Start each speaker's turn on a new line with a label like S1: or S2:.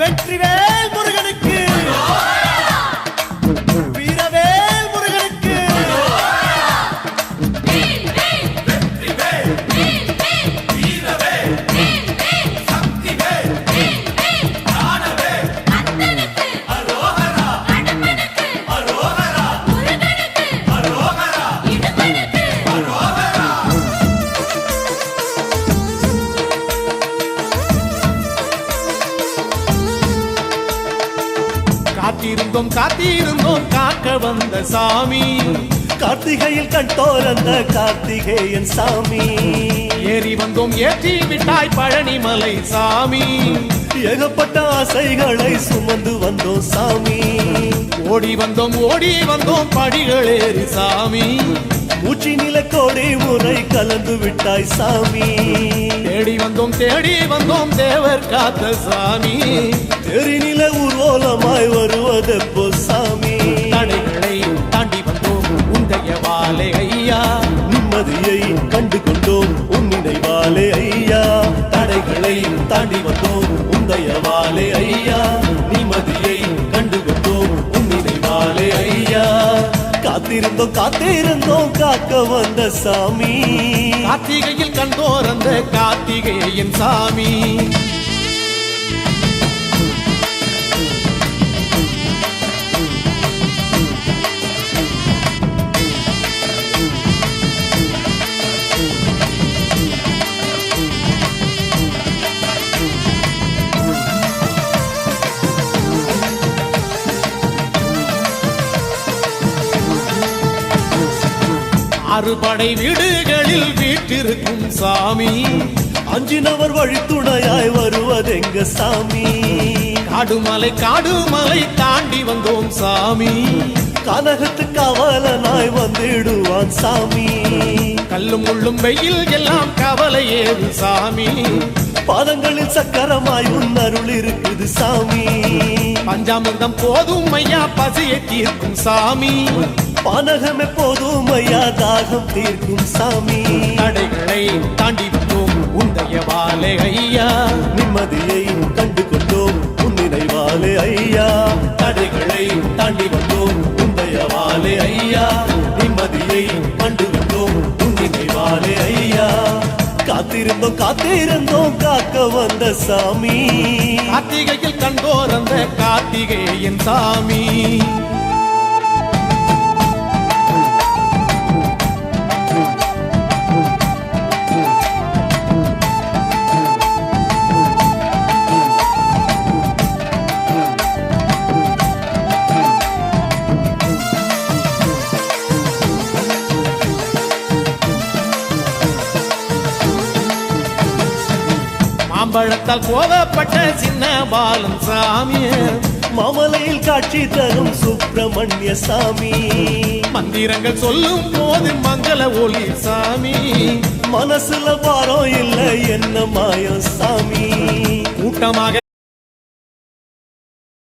S1: வெற்றிவேல் முருகனுக்கு வீரவேல் முருகனுக்கு
S2: காத்திருந்தோம் காக்க வந்த சாமி
S1: கார்த்திகையில் கண்டோரந்த கார்த்திகேயன் சாமி
S2: ஏறி வந்தோம் ஏற்றி விட்டாய் பழனிமலை சாமி
S1: ஏகப்பட்ட ஆசைகளை சுமந்து வந்தோம் சாமி
S2: ஓடி வந்தோம் படிகளேறி சாமி
S1: மூச்சி நில கோடி முறை கலந்து விட்டாய் சாமி
S2: தேடி வந்தோம் தேவர் காத்த சாமி
S1: தெரிநில ஊர்வலமாய் வருவதெப்போ சாமி
S2: தடைகளை தாண்டி வந்தோம் உந்தைய வாழை ஐயா
S1: நிம்மதியை கண்டு கொண்டோம் உன் நினைவாலே ஐயா தடைகளை தாண்டி வந்தோம் உந்தைய வாழை ஐயா நிம்மதியை கண்டு கொண்டோம் உன் நினைவாலே ஐயா காத்திருந்தோம் காக்க வந்த சாமி
S2: கார்த்திகையில் கண்டோர் அந்த கார்த்திகேயன் சாமி அறுபடை வீடுகளில் வீட்டிருக்கும் சாமி
S1: அஞ்சினவர் வழித்துணையாய் வருவதெங்க சாமி
S2: காடுமலை தாண்டி வந்தோம் சாமி
S1: கனகத்து கவலனாய் வந்திடுவான் சாமி
S2: கல்லும் முள்ளும் வெயில் எல்லாம் கவலை ஏது சாமி
S1: பாதங்களில் சக்கரமாய் உன் அருள் இருக்குது சாமி
S2: பஞ்சாமிர்தம் போதும் ஐயா பசியை தீர்க்கும் சாமி
S1: பானகம் எப்போதும் ஐயா தாகம் தீர்க்கும் சாமி
S2: தடைகளை தாண்டி வந்தோம் உந்தைய வாழை ஐயா
S1: நிம்மதியை கண்டு கொண்டோம் உன் நினைவாலே ஐயா தடைகளை தாண்டி வந்தோம் உந்தைய வாழை ஐயா நிம்மதியை கண்டு கொண்டோம் உன் நினைவாலே ஐயா காத்திருந்தோம் காக்க வந்த சாமி
S2: கார்த்திகையில் கண்டோர் அந்த கார்த்திகேயன் சாமி மாம்பழத்தால் போதப்பட்ட சின்ன பாலன் சாமி
S1: மாமலையில் காட்சி தரும் சுப்பிரமணிய சாமி
S2: மந்திரங்கள் சொல்லும் போது மங்கள ஒளி சாமி
S1: மனசுல பாரம் இல்லை என்ன மாயம் சாமி
S2: கூட்டமாக